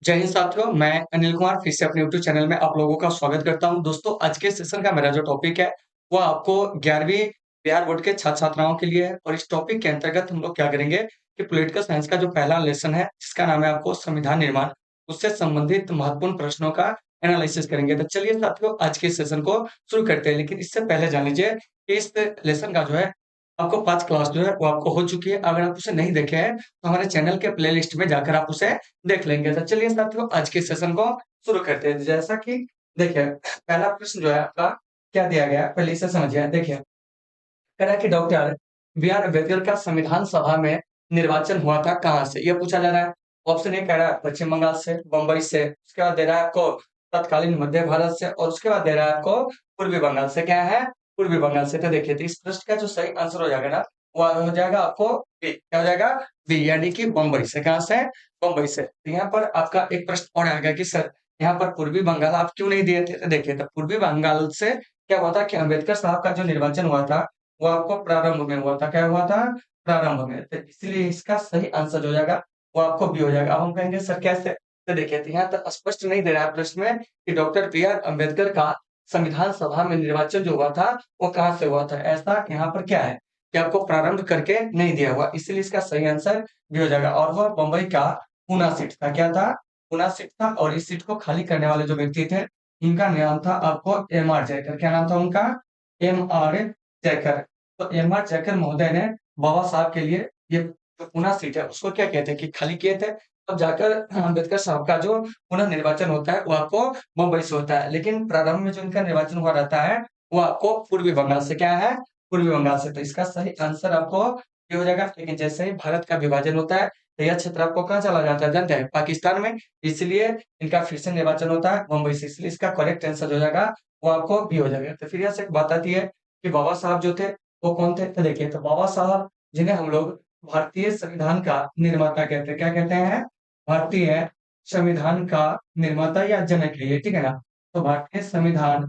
जय हिंद साथियों, मैं अनिल कुमार फिर से अपने यूट्यूब चैनल में आप लोगों का स्वागत करता हूं। दोस्तों, आज के सेशन का मेरा जो टॉपिक है, वो आपको 11वीं बिहार बोर्ड के छात्र-छात्राओं के लिए है और इस टॉपिक के अंतर्गत हम लोग क्या करेंगे कि पॉलिटिकल साइंस का जो पहला लेसन है, जिसका नाम है आपको संविधान निर्माण, उससे संबंधित महत्वपूर्ण प्रश्नों का एनालिसिस करेंगे। तो चलिए साथियों, आज के सेशन को शुरू करते हैं। लेकिन इससे पहले जान लीजिए कि इस लेसन का जो है, आपको 5 क्लास जो है, वो आपको हो चुकी है। अगर आप उसे नहीं देखे हैं, तो हमारे चैनल के प्लेलिस्ट में जाकर आप उसे देख लेंगे। तो चलिए साथियों, आज के सेशन को शुरू करते हैं। जैसा कि देखिए, पहला प्रश्न जो है आपका क्या दिया गया है, पहले इसे समझिए। देखिए, कह रहा है कि डॉक्टर बी आर अम्बेडकर का संविधान सभा में निर्वाचन हुआ था कहाँ से? ये पूछा जा रहा है। ऑप्शन ए कह रहा है पश्चिम बंगाल से, बंबई से, उसके बाद दे रहा है आपको तत्कालीन मध्य भारत से और उसके बाद दे रहा है आपको पूर्वी बंगाल से। क्या है? पूर्वी बंगाल से। तो देखिए, तो इस प्रश्न का जो सही आंसर हो जाएगा ना, वो हो जाएगा आपको बी। क्या हो जाएगा? बी, यानी कि बंबई से। कहाँ से? बंबई से। तो यहाँ पर आपका एक प्रश्न और आएगा कि सर, यहाँ पर पूर्वी बंगाल आप क्यों नहीं दिए थे? तो देखिए, तो पूर्वी बंगाल से क्या हुआ था कि अम्बेडकर साहब का जो निर्वाचन हुआ था, वो आपको प्रारंभ में हुआ था। क्या हुआ था? प्रारंभ में। तो इसलिए इसका सही आंसर जो हो जाएगा, वो आपको बी हो जाएगा। अब हम कहेंगे सर कैसे? तो देखिए, तो यहाँ तक स्पष्ट नहीं दे रहा है प्रश्न में कि डॉक्टर बी आर अम्बेडकर का संविधान सभा में निर्वाचन जो हुआ था, वो कहाँ से हुआ था। ऐसा यहाँ पर क्या है कि आपको प्रारंभ करके नहीं दिया हुआ, इसलिए इसका सही आंसर बी हो जाएगा। और वह बंबई का पूना सीट था। क्या था? पूना सीट था। और इस सीट को खाली करने वाले जो व्यक्ति थे, इनका नाम था आपको एम आर जयकर। क्या नाम था उनका? M R Jayakar. तो एम आर जयकर महोदय ने बाबा साहब के लिए ये जो पुनः सीट है, उसको क्या कहते हैं कि खाली किए थे। अब जाकर अम्बेडकर साहब का जो पुनः निर्वाचन होता है, वो आपको मुंबई से होता है। लेकिन प्रारंभ में जो इनका निर्वाचन हुआ रहता है, वो आपको पूर्वी बंगाल से। क्या है? पूर्वी बंगाल से। तो इसका सही आंसर आपको ये हो जाएगा। लेकिन जैसे ही भारत का विभाजन होता है, तो यह क्षेत्र आपको कहाँ चला जाता है जानते हैं? पाकिस्तान में। इसलिए इनका फिर से निर्वाचन होता है मुंबई से। इसलिए इसका करेक्ट आंसर हो जाएगा, वो आपको बी हो जाएगा। तो फिर यहाँ से एक बात आती है कि बाबा साहब जो थे, वो कौन थे? तो देखिए, तो बाबा साहब, जिन्हें हम लोग भारतीय संविधान का निर्माता कहते हैं। क्या कहते हैं? भारतीय संविधान का निर्माता या जनक है ये, ठीक है ना? तो भारतीय संविधान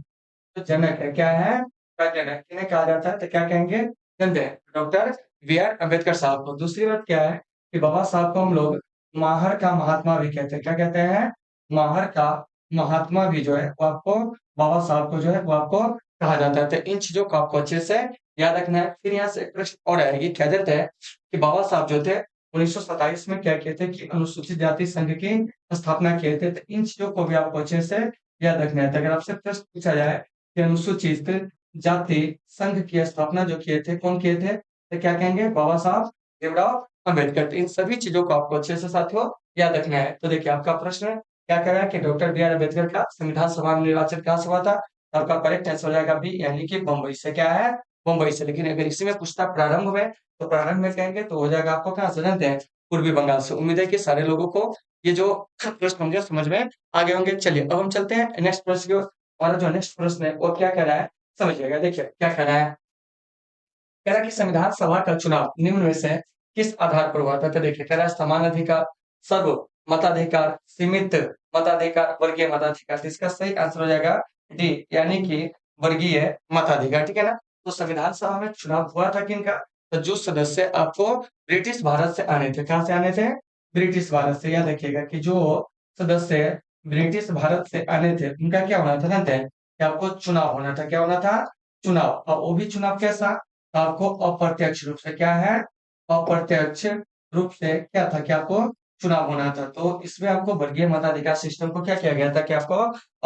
जो जनक है, क्या है? का जनक किन्हें कहा जाता है? तो क्या कहेंगे? जानते हैं? डॉक्टर बी आर अम्बेडकर साहब को। दूसरी बात क्या है कि बाबा साहब को हम लोग माहर का महात्मा भी कहते हैं। क्या कहते हैं? माहर का महात्मा भी जो है, वो आपको बाबा साहब को जो है, वो आपको कहा जाता है। तो इन चीजों को आपको अच्छे से याद रखना है। फिर यहाँ से एक प्रश्न और आएगी। कह देते हैं कि बाबा साहब जो थे, 1927 में क्या किए थे कि अनुसूचित जाति संघ की स्थापना किए थे। तो इन चीजों को भी आपको अच्छे से याद रखना है। तो अगर आपसे प्रश्न पूछा जाए कि अनुसूचित जाति संघ की स्थापना जो किए थे, कौन किए थे? तो क्या कहेंगे? बाबा साहब भीमराव अम्बेडकर। तो इन सभी चीजों को आपको अच्छे से साथियों याद रखना है। तो देखिए, आपका प्रश्न क्या कह रहा है कि डॉक्टर बी आर अम्बेडकर का संविधान सभा में निर्वाचन कहाँ से हुआ था? तो आपका करेक्ट आंसर हो जाएगा बी, यानी कि बंबई से। क्या है? बंबई से। लेकिन अगर इसी में पूछता प्रारंभ में, तो प्रारंभ में कहेंगे तो हो जाएगा आपको कहाँ से जानते हैं? पूर्वी बंगाल से। उम्मीद है कि सारे लोगों को ये जो प्रश्न होंगे समझ में आगे होंगे। चलिए, अब हम चलते हैं नेक्स्ट प्रश्न की ओर। हमारा जो नेक्स्ट प्रश्न है, वो क्या कह रहा है समझिएगा। देखिए क्या कह रहा है। कह रहा है कि संविधान सभा का चुनाव निम्न में से किस आधार पर हुआ था? तो देखिए, कह रहा है समान अधिकार, सर्व मताधिकार, सीमित मताधिकार, वर्गीय मताधिकार। तो इसका सही आंसर हो जाएगा डी, यानी कि वर्गीय मताधिकार। ठीक है ना? तो संविधान सभा में चुनाव हुआ था किनका? तो जो सदस्य आपको ब्रिटिश भारत से आने थे। कहाँ से आने थे? ब्रिटिश भारत से। याद रखिएगा कि जो सदस्य ब्रिटिश भारत से आने थे, उनका क्या होना था जानते हैं? कि आपको चुनाव होना था। क्या होना था? चुनाव। और वो भी चुनाव कैसा? आपको अप्रत्यक्ष रूप से। क्या है? अप्रत्यक्ष रूप से क्या था कि आपको चुनाव होना था। तो इसमें आपको वर्गीय मताधिकार सिस्टम को क्या किया गया था कि आपको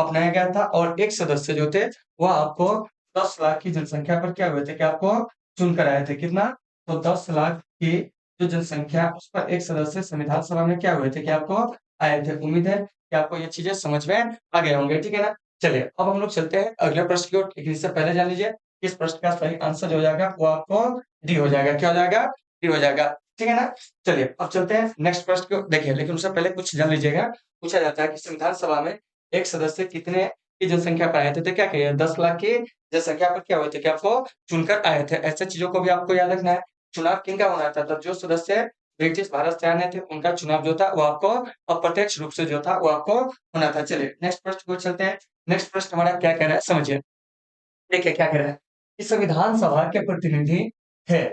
अपनाया गया था। और एक सदस्य जो थे, वह आपको 10 लाख की जनसंख्या पर क्या हुए थे कि आपको चुनकर आए थे। कितना? तो 10 लाख की जो जनसंख्या, उस पर एक सदस्य संविधान सभा में क्या हुए थे कि आपको आए थे। उम्मीद है कि आपको ये चीजें समझ में आ गए होंगे। ठीक है ना? चलिए, अब हम लोग चलते हैं अगले प्रश्न की ओर। लेकिन इससे पहले जान लीजिए, इस प्रश्न का सही आंसर जो हो जाएगा, वो आपको डी हो जाएगा। क्या हो जाएगा? डी हो जाएगा। ठीक है ना? चलिए, अब चलते हैं नेक्स्ट प्रश्न को। देखिए, लेकिन उससे पहले कुछ जान लीजिएगा। पूछा जाता है कि संविधान सभा में एक सदस्य कितने की जनसंख्या पर आए थे? तो क्या कहिए? 10 लाख की जनसंख्या पर क्या हुए थे कि आपको चुनकर आए थे। ऐसे चीजों को भी आपको याद रखना है। चुनाव किनका होना था? तो जो सदस्य ब्रिटिश भारत से आने थे, उनका चुनाव जो था, वो आपको अप्रत्यक्ष रूप से जो था, वो आपको होना था। चलिए, नेक्स्ट प्रश्न को चलते हैं। नेक्स्ट प्रश्न हमारा क्या कह रहा है समझिए। देखिए क्या कह रहा है कि संविधान सभा के प्रतिनिधि है।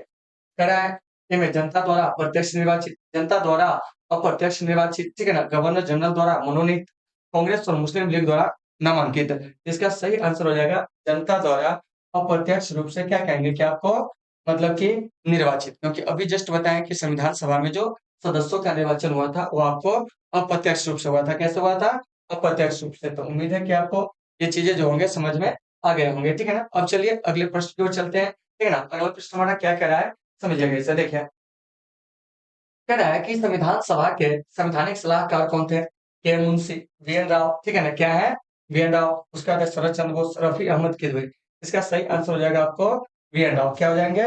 कह रहा है इनमें जनता द्वारा प्रत्यक्ष निर्वाचित, जनता द्वारा अप्रत्यक्ष निर्वाचित, ठीक है ना, गवर्नर जनरल द्वारा मनोनीत, कांग्रेस और मुस्लिम लीग द्वारा नामांकित। इसका सही आंसर हो जाएगा जनता द्वारा अप्रत्यक्ष रूप से क्या कहेंगे कि आपको मतलब कि निर्वाचित, क्योंकि अभी जस्ट बताया कि संविधान सभा में जो सदस्यों का निर्वाचन हुआ था वो आपको अप्रत्यक्ष रूप से हुआ था। कैसे हुआ था? अप्रत्यक्ष रूप से। तो उम्मीद है कि आपको ये चीजें जो होंगे समझ में आ गए होंगे, ठीक है ना। अब चलिए अगले प्रश्न की ओर चलते हैं, ठीक है ना। अगला प्रश्न हमारा क्या कह रहा है, समझिएगा इसे। देखिए, कह रहा है कि संविधान सभा के संवैधानिक सलाहकार कौन थे? के मुंशी, वी.एन. राव, ठीक है ना। क्या है? वी.एन. राव। उसका बाद शरद चंद्र बोस, रफी अहमद किदवई। इसका सही आंसर हो जाएगा आपको वी.एन. राव। क्या हो जाएंगे?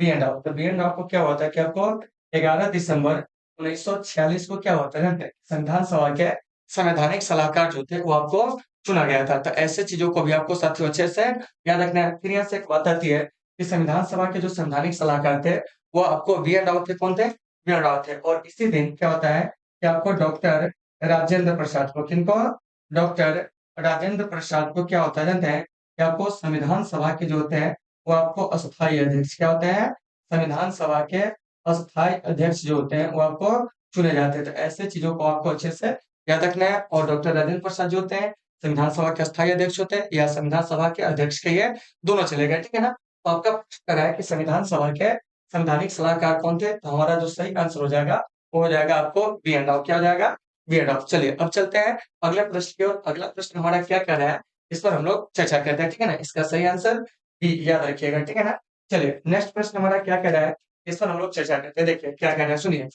वी.एन. राव। तो वी.एन. राव को क्या होता है कि आपको 11 दिसंबर 1946 को क्या होता है, संविधान सभा के संवैधानिक सलाहकार जो थे वो आपको चुना गया था। तो ऐसे चीजों को भी आपको साथियों अच्छे से याद रखना है। फिर यहाँ से एक बात आती है कि संविधान सभा के जो संवैधानिक सलाहकार थे वो आपको वी.एन. राव थे। कौन थे? वी.एन. राव थे। और इसी दिन क्या होता है कि आपको डॉक्टर राजेंद्र प्रसाद को, किनको? डॉक्टर राजेंद्र प्रसाद को क्या होता है जानते हैं कि आपको संविधान सभा के जो होते हैं वो आपको अस्थायी अध्यक्ष क्या होते हैं? संविधान सभा के अस्थायी अध्यक्ष जो होते हैं वो आपको चुने जाते हैं। तो ऐसे चीजों को आपको अच्छे से याद रखना है। और डॉक्टर राजेंद्र प्रसाद जो होते हैं संविधान सभा के अस्थायी अध्यक्ष होते हैं या संविधान सभा के अध्यक्ष के, ये दोनों चलेगा, ठीक है ना। तो आपका प्रश्न कर रहा है कि संविधान सभा के संवैधानिक सलाहकार कौन थे? तो हमारा जो सही आंसर हो जाएगा वो हो जाएगा आपको वी.एन. राव। क्या हो जाएगा? वी.एन. राव। चलिए अब चलते हैं अगले प्रश्न की ओर। अगला प्रश्न हमारा क्या कर रहा है, इस पर हम लोग चर्चा करते हैं, ठीक है ना। इसका सही आंसर भी याद रखिएगा, ठीक है ना। चलिए नेक्स्ट प्रश्न हमारा क्या कर रहा है, इस पर हम लोग चर्चा करते हैं। देखिए क्या कह रहा है, सुनिए।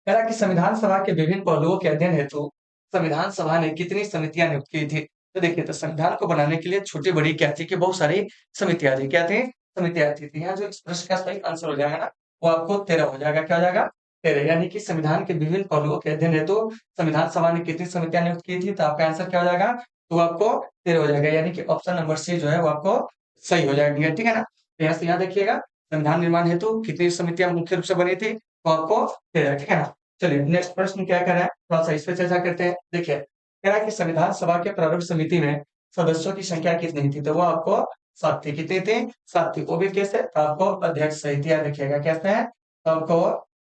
कह रहा है कि संविधान सभा के विभिन्न पहलुओं के अध्ययन हेतु संविधान सभा ने कितनी समितियां नियुक्त की थी? तो देखिए, तो संविधान को बनाने के लिए छोटी बड़ी क्या थी कि बहुत सारी समितियां थी। क्या थी? समितियां थी। तो यहाँ जो इस प्रश्न का सही आंसर हो जाएगा ना वो आपको 13 हो जाएगा। क्या हो जाएगा? 13। यानी कि संविधान के विभिन्न पहलुओं के अध्ययन हेतु संविधान सभा ने कितनी समितियां नियुक्त की थी? तो आपका आंसर क्या हो जाएगा? तो आपको 13 हो जाएगा। यानी कि ऑप्शन नंबर सी जो है वो आपको सही हो जाएगा, ठीक है ना। तो यहाँ से यहाँ देखिएगा, संविधान निर्माण हेतु कितनी समितियां मुख्य रूप से बनी थी? तो आपको 13, ठीक है ना। चलिए नेक्स्ट प्रश्न क्या कर रहा है, थोड़ा सा इस पे चर्चा करते हैं। देखिए, कह रहा है कि संविधान सभा के प्रारूप समिति में सदस्यों की संख्या कितनी थी? तो वो आपको 7 थी। कितनी थी? 7 थी। वो भी कैसे? तो आपको अध्यक्ष सहित याद रखिएगा। कैसे है? तो आपको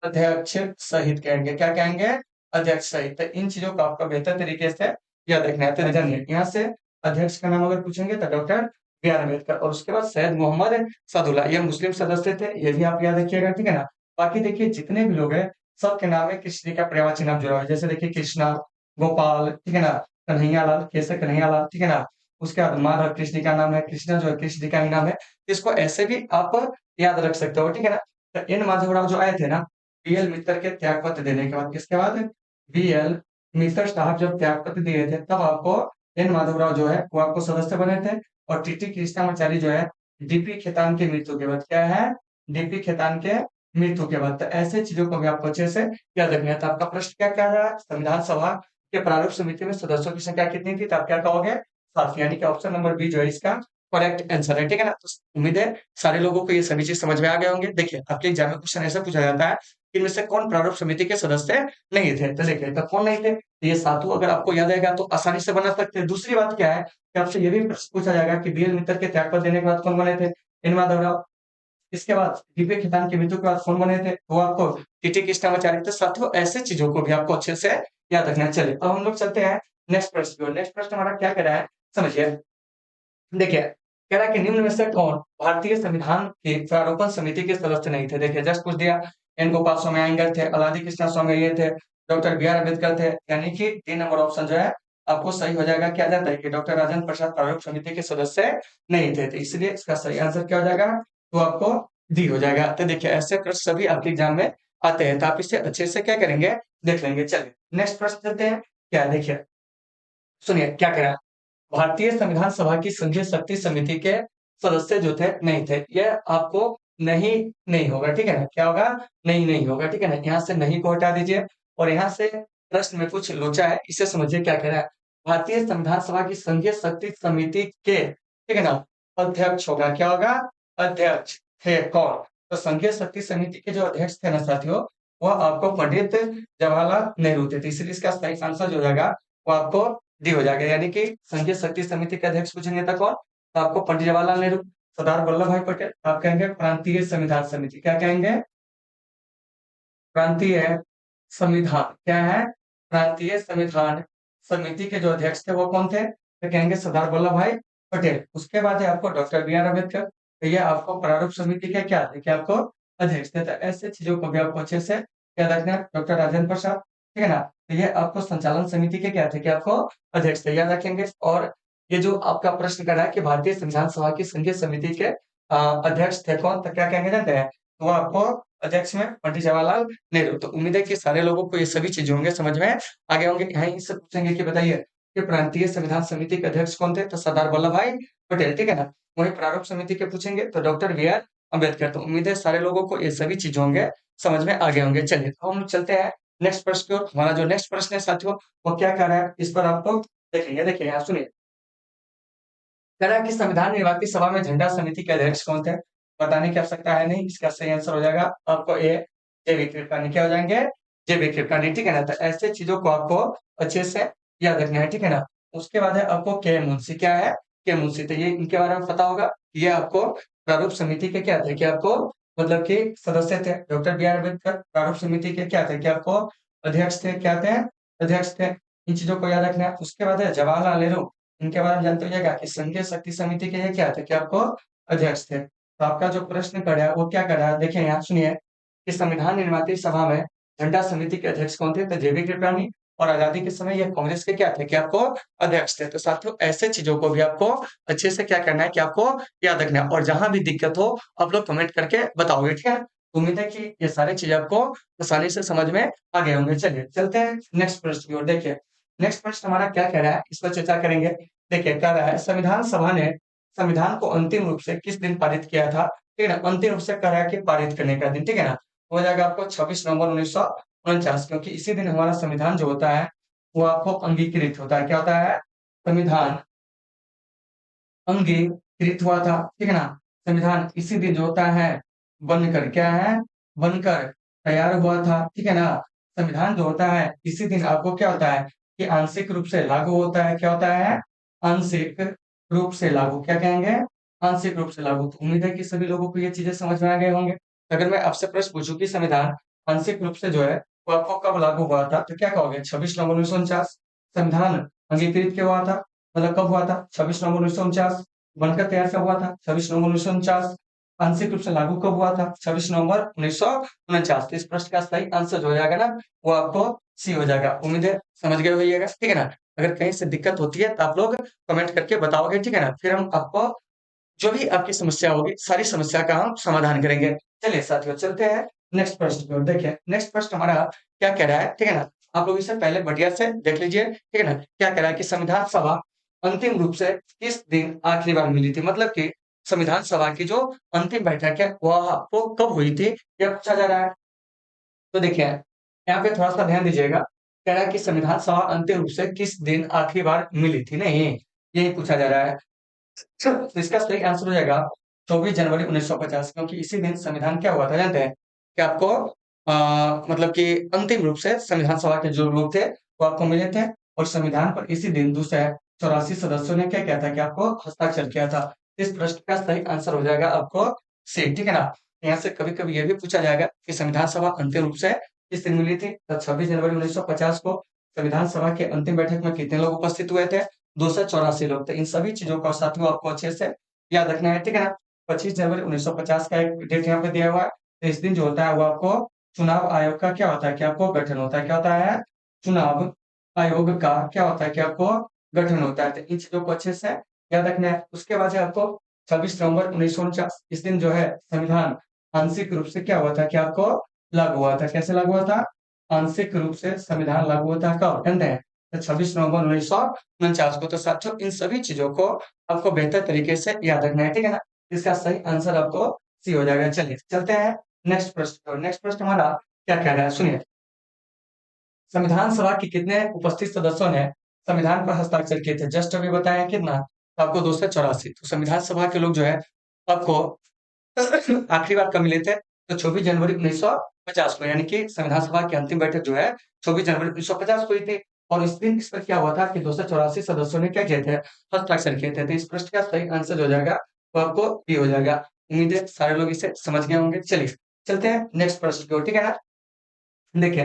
अध्यक्ष सहित कहेंगे। क्या कहेंगे? अध्यक्ष सहित। तो इन चीजों को आपको बेहतर तरीके से याद रखना है। तो जानिए, यहाँ से अध्यक्ष का नाम अगर पूछेंगे तो डॉक्टर बी.आर. अम्बेडकर। और उसके बाद सैयद मोहम्मद सादुल्ला, ये मुस्लिम सदस्य थे, ये भी आप याद रखिएगा, ठीक है ना। बाकी देखिए जितने भी लोग हैं सबके नाम में कृष्ण जी का पर्यायवाची नाम जुड़ा हुआ है। जैसे देखिए कृष्णा, गोपाल, ठीक है ना, कन्हैया लाल, कैसे कन्हैया लाल, ठीक है ना। उसके बाद माधव कृष्ण जी का नाम है, कृष्णा जो है कृष्ण जी का ही नाम है। इसको ऐसे भी आप याद रख सकते हो, ठीक है ना। तो एन माधवराव जो आए थे ना बी.एल. मित्तर के त्यागपत्र देने के बाद, किसके बाद? बी.एल. मित्तर साहब जब त्यागपत्र दिए थे तब आपको एन माधवराव जो है वो आपको सदस्य बने थे। और टी.टी. कृष्णामाचारी जो है डी.पी. खेतान की मृत्यु के बाद, क्या है? डी.पी. खेतान के मृत्यु के बाद। तो ऐसे चीजों को भी आपको अच्छे से याद रखना है। तो आपका प्रश्न क्या कह रहा है, संविधान सभा के प्रारूप समिति में सदस्यों की संख्या कितनी थी? तो आप क्या कहोगे? 7। यानी कि ऑप्शन नंबर बी जो है इसका करेक्ट आंसर है, ठीक है ना। तो उम्मीद है सारे लोगों को ये सभी चीज समझ में आ गए होंगे। देखिए आपके एग्जाम में क्वेश्चन ऐसा पूछा जाता है कि इनमें से कौन प्रारूप समिति के सदस्य नहीं थे? तो देखिए, तो कौन नहीं थे? तो ये सातों अगर आपको याद आएगा तो आसानी से बना सकते हैं। दूसरी बात क्या है कि आपसे ये भी प्रश्न पूछा जाएगा कि बी.एल. मित्तर के त्यागपत्र देने के बाद कौन बने थे? एन माधवराव। इसके बाद डी.पी. खेतान की मृत्यु के बाद कौन बने थे? वो आपको टी.टी. कृष्णामाचारी थे। साथियों ऐसे चीजों को भी आपको अच्छे से याद रखना है। चलिए अब हम लोग चलते हैं नेक्स्ट प्रश्न की ओर। नेक्स्ट प्रश्न हमारा क्या कह रहा है, समझिए। देखिए, कह रहा है कि निम्न में से कौन भारतीय संविधान की प्रारूपण समिति के सदस्य नहीं थे? देखिए जस्ट पूछ दिया। एन गोपाल स्वामी अयंगर थे, अलादी कृष्णा स्वामी अय्यर थे, डॉक्टर बी.आर. अम्बेडकर थे। यानी कि 3 नंबर ऑप्शन जो है आपको सही हो जाएगा। क्या जाता है कि डॉक्टर राजेंद्र प्रसाद प्रारूप समिति के सदस्य नहीं थे। तो इसलिए इसका सही आंसर क्या हो जाएगा? तो आपको डी हो जाएगा। तो देखिए ऐसे प्रश्न सभी आपके एग्जाम में आते हैं, तो आप इसे अच्छे से क्या करेंगे, देख लेंगे। चलिए नेक्स्ट प्रश्न चलते हैं। क्या है? देखिए सुनिए क्या कह रहा है। भारतीय संविधान सभा की संघीय शक्ति समिति के सदस्य जो थे नहीं थे। यह आपको नहीं नहीं होगा, ठीक है ना। क्या होगा? नहीं नहीं होगा, ठीक है ना। यहाँ से नहीं को हटा दीजिए। और यहाँ से प्रश्न में कुछ लोचा है, इसे समझिए क्या कह रहा है। भारतीय संविधान सभा की संघीय शक्ति समिति के, ठीक है ना, अध्यक्ष होगा। क्या होगा? अध्यक्ष थे कौन? तो संघीय शक्ति समिति के जो अध्यक्ष थे ना साथियों, वह आपको पंडित जवाहरलाल नेहरू थे। तो इसलिए इसका सही आंसर जो हो जाएगा वो आपको डी हो जाएगा। यानी कि संघीय शक्ति समिति के अध्यक्ष पूछेंगे तो कौन? तो आपको पंडित जवाहरलाल नेहरू, सरदार वल्लभ भाई पटेल, आप कहेंगे प्रांतीय संविधान समिति। क्या कहेंगे? प्रांतीय संविधान क्या है? प्रांतीय संविधान समिति के जो अध्यक्ष थे वो कौन थे? तो कहेंगे सरदार वल्लभ भाई पटेल। उसके बाद है आपको डॉक्टर बी आर अम्बेडकर। तो ये आपको प्रारूप समिति के क्या थे? क्या आपको अध्यक्ष थे। तो ऐसे चीजों को भी आपको अच्छे से याद रखना है। डॉक्टर राजेंद्र प्रसाद, ठीक है ना। तो ये आपको संचालन समिति के क्या थे? क्या आपको अध्यक्ष थे, याद रखेंगे। और ये जो आपका प्रश्न कर रहा है कि भारतीय संविधान सभा की संघीय समिति के अध्यक्ष थे कौन? तो क्या कहेंगे जानते हैं? तो वो आपको अध्यक्ष में पंडित जवाहरलाल नेहरू। तो उम्मीद है कि सारे लोगों को ये सभी चीजें होंगे समझ में आगे होंगे। यहीं से पूछेंगे कि बताइए कि प्रांतीय संविधान समिति के अध्यक्ष कौन थे? तो सरदार वल्लभ भाई पटेल, ठीक है ना। वहीं प्रारूप समिति के पूछेंगे तो डॉक्टर बी आर अम्बेडकर। तो उम्मीद है सारे लोगों को ये सभी चीजें होंगे समझ में आगे होंगे। चलिए तो हम लोग चलते हैं नेक्स्ट प्रश्न की ओर। हमारा जो नेक्स्ट प्रश्न है साथियों वो क्या कह रहा है इस पर आप लोग देखेंगे। देखिए यहाँ सुनिए, कह रहा है कि संविधान निर्माती सभा में झंडा समिति के अध्यक्ष कौन थे? बताने की आवश्यकता है नहीं, इसका सही आंसर हो जाएगा आपको ए जेबी कृपलानी। क्या हो जाएंगे? जेबी कृपलानी, ठीक है ना। तो ऐसे चीजों को आपको अच्छे से याद रखना है, ठीक है ना। उसके बाद है आपको के मुंशी। क्या है? के मुंशी। तो ये इनके बारे में पता होगा। ये आपको प्रारूप समिति के क्या थे? क्या आपको मतलब कि सदस्य थे। डॉक्टर बी आर अम्बेडकर प्रारूप समिति के क्या थे? क्या आपको अध्यक्ष थे? क्या थे? अध्यक्ष थे। इन चीजों को याद रखना है। उसके बाद है जवाहरलाल नेहरू। इनके बारे में जानते होइएगा कि संघीय शक्ति समिति के ये क्या थे? क्या आपको अध्यक्ष थे। तो आपका जो प्रश्न कर रहा है वो क्या कर रहा है? देखिए यहाँ सुनिए कि संविधान निर्माती सभा में झंडा समिति के अध्यक्ष कौन थे? तो जेबी कृपलानी। और आजादी के समय ये कांग्रेस के क्या थे? क्या आपको अध्यक्ष थे। तो साथियों ऐसे चीजों को भी आपको अच्छे से क्या करना है कि आपको याद रखना है। और जहां भी दिक्कत हो आप लोग कमेंट करके बताओगे, ठीक है। उम्मीद है कि ये सारी चीजें आपको आसानी से समझ में आ गए होंगे। चलिए चलते हैं नेक्स्ट प्रश्न की ओर। देखिए नेक्स्ट प्रश्न हमारा क्या कह रहा है इस पर चर्चा करेंगे। देखिए कह रहा है संविधान सभा ने संविधान को अंतिम रूप से किस दिन पारित किया था? ठीक है ना। अंतिम रूप से कह रहा है कि पारित करने का दिन, ठीक है ना। हो जाएगा आपको 26 नवंबर 1949, क्योंकि इसी दिन हमारा संविधान जो होता है वो आपको अंगीकृत होता है। क्या होता है? संविधान अंगीकृत हुआ था, ठीक है ना। संविधान इसी दिन जो होता है बनकर क्या है? बनकर तैयार हुआ था, ठीक है ना। संविधान जो होता है इसी दिन आपको क्या होता है कि आंशिक रूप से लागू होता है। क्या होता है? आंशिक रूप से लागू। क्या कहेंगे? आंशिक रूप से लागू। तो उम्मीद है कि सभी लोगों को ये चीजें समझ में आ गए होंगे। अगर मैं आपसे प्रश्न पूछूं कि संविधान आंशिक रूप से जो है वो आपको कब लागू हुआ था तो क्या कहोगे? 26 नवंबर 1949। संविधान अंगीकृत क्यों हुआ था? मतलब कब हुआ था? 26 नवंबर 1949। बनकर तैयार कब हुआ था? 26 नवंबर 1949। आंशिक रूप से लागू कब हुआ था? 26 नवंबर 1949। तो इस प्रश्न का सही आंसर जो हो जाएगा ना वो आपको सी हो जाएगा। उम्मीद है समझ गए होइएगा, ठीक है ना। अगर कहीं से दिक्कत होती है तो आप लोग कमेंट करके बताओगे, ठीक है ना। फिर हम आपको जो भी आपकी समस्या होगी सारी समस्या का हम समाधान करेंगे। चलिए साथियों चलते हैं नेक्स्ट प्रश्न की ओर। देखिए नेक्स्ट प्रश्न हमारा क्या कह रहा है, ठीक है ना। आप लोग इसे पहले बढ़िया से देख लीजिए, ठीक है ना। क्या कह रहा है कि संविधान सभा अंतिम रूप से किस दिन आखिरी बार मिली थी? मतलब कि संविधान सभा की जो अंतिम बैठक है वह आपको कब हुई थी यह पूछा जा रहा है। तो देखिए यहाँ पे थोड़ा सा ध्यान दीजिएगा। कह रहा है कि संविधान सभा अंतिम रूप से किस दिन आखिरी बार मिली थी, नहीं यही पूछा जा रहा है। तो इसका सही आंसर हो जाएगा 24 जनवरी 1950, क्योंकि इसी दिन संविधान क्या हुआ था जानते हैं? कि आपको मतलब कि अंतिम रूप से संविधान सभा के जो लोग थे वो आपको मिले थे। और संविधान पर इसी दिन 284 सदस्यों ने क्या किया था कि आपको हस्ताक्षर किया था। इस प्रश्न का सही आंसर हो जाएगा आपको सी, ठीक है ना। यहाँ से कभी कभी यह भी पूछा जाएगा कि संविधान सभा अंतिम रूप से किस दिन मिली थी? तो 26 जनवरी 1950 को संविधान सभा के अंतिम बैठक में कितने लोग उपस्थित हुए थे? 284 लोग। तो इन सभी चीजों का साथियों आपको अच्छे से याद रखना है, ठीक है ना। 25 जनवरी 1950 का एक डेट यहाँ पे दिया हुआ है। तो इस दिन जो होता है वो आपको चुनाव आयोग का क्या होता है कि आपको गठन होता है। क्या होता है? चुनाव आयोग का क्या होता है कि आपको गठन होता है। तो इन चीजों को अच्छे से याद रखना है। उसके बाद है आपको 26 नवंबर 1949, इस दिन जो है संविधान आंशिक रूप से क्या हुआ था कि आपको लागू हुआ था। कैसे लागू हुआ था? आंशिक रूप से संविधान लागू होता है कब जानते हैं? तो 26 नवंबर 1949 को। तो साथियों इन सभी चीजों को आपको बेहतर तरीके से याद रखना है, ठीक है ना। इसका सही आंसर आपको सी हो जाएगा। चलिए चलते हैं नेक्स्ट प्रश्न। नेक्स्ट प्रश्न हमारा क्या कह रहा है सुनिए, संविधान सभा के कितने उपस्थित सदस्यों ने संविधान पर हस्ताक्षर किए थे? जस्ट अभी बताया कितना? तो आपको 284। तो संविधान सभा के लोग जो है आपको आखिरी बार कब मिले थे? तो 24 जनवरी 1950 को, यानी कि संविधान सभा की अंतिम बैठक जो है 24 जनवरी 1950 को हुई थी। और इस दिन इस पर क्या हुआ था कि 284 सदस्यों ने क्या किए थे? हस्ताक्षर किए थे। तो इस प्रश्न का सही आंसर हो जाएगा वो आपको बी हो जाएगा। उम्मीद है सारे लोग इसे समझ गए होंगे। चलिए चलते हैं नेक्स्ट प्रश्न की ओर, ठीक है ना। देखिए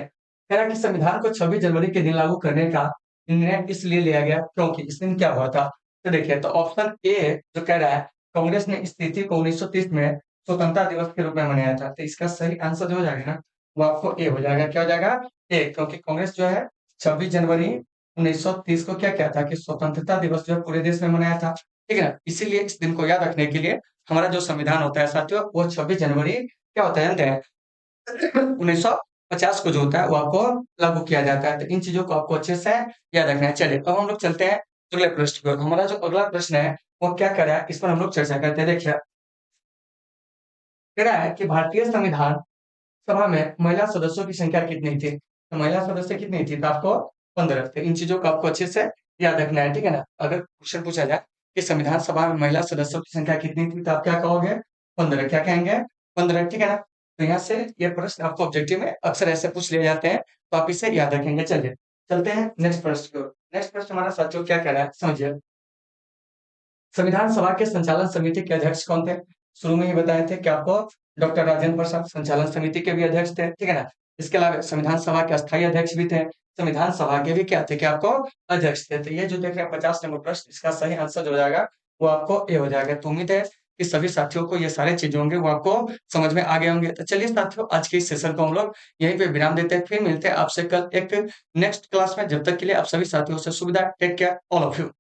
कह रहा कि संविधान को 26 जनवरी के दिन लागू करने का निर्णय इसलिए लिया गया क्योंकि इस दिन क्या हुआ था। तो देखिए, तो ऑप्शन ए जो कह रहा है कांग्रेस ने इस तिथि को 1930 में स्वतंत्रता दिवस के रूप में मनाया था, तो इसका सही आंसर जो हो जाएगा ना, वो आपको ए हो जाएगा। क्या हो जाएगा? ए, क्योंकि कांग्रेस जो है 26 जनवरी 1930 को क्या किया था कि स्वतंत्रता दिवस जो है पूरे देश में मनाया था। ठीक है ना? इसीलिए इस दिन को याद रखने के लिए हमारा जो संविधान होता है साथियों, वो 26 जनवरी क्या होता है जानते हैं? 1950 को जो होता है वो आपको लागू किया जाता है। तो इन चीजों को आपको अच्छे से याद रखना है। चलिए, अब हम लोग चलते हैं अगले प्रश्न की ओर। हमारा जो अगला प्रश्न है वो क्या कर रहा है, इस पर हम लोग चर्चा करते हैं। देखिए, कह रहा है कि भारतीय संविधान सभा में महिला सदस्यों की संख्या कितनी थी? तो महिला सदस्य कितनी थी? तो आपको 15 थे। इन चीजों को आपको अच्छे से याद रखना है, ठीक है ना? अगर क्वेश्चन पूछा जाए कि संविधान सभा में महिला सदस्यों की संख्या कितनी थी, तो आप क्या कहोगे? 15। क्या कहेंगे? 15, ठीक है ना? तो यहाँ से ये प्रश्न आपको ऑब्जेक्टिव में अक्सर ऐसे पूछ लिए जाते हैं, तो आप इसे याद रखेंगे। चलिए, चलते हैं नेक्स्ट प्रश्न की ओर। नेक्स्ट प्रश्न हमारा साथियों क्या कह रहा है, समझिए। संविधान सभा के संचालन समिति के अध्यक्ष कौन थे? शुरू में ही बताए थे कि आपको डॉक्टर राजेंद्र प्रसाद संचालन समिति के भी अध्यक्ष थे, ठीक है ना? इसके अलावा संविधान सभा के अस्थायी अध्यक्ष भी थे। संविधान सभा के भी क्या थे कि आपको अध्यक्ष थे। तो ये जो देख रहे हैं 50 नंबर प्रश्न, इसका सही आंसर जो हो जाएगा वो आपको ए हो जाएगा। तो उम्मीद है कि सभी साथियों को ये सारे चीजें होंगे वो आपको समझ में आ गए होंगे। तो चलिए साथियों, आज के इस सेशन को हम लोग यहीं पे विराम देते हैं। फिर मिलते हैं आपसे कल एक नेक्स्ट क्लास में। जब तक के लिए आप सभी साथियों से सुविधा। Take care all of you.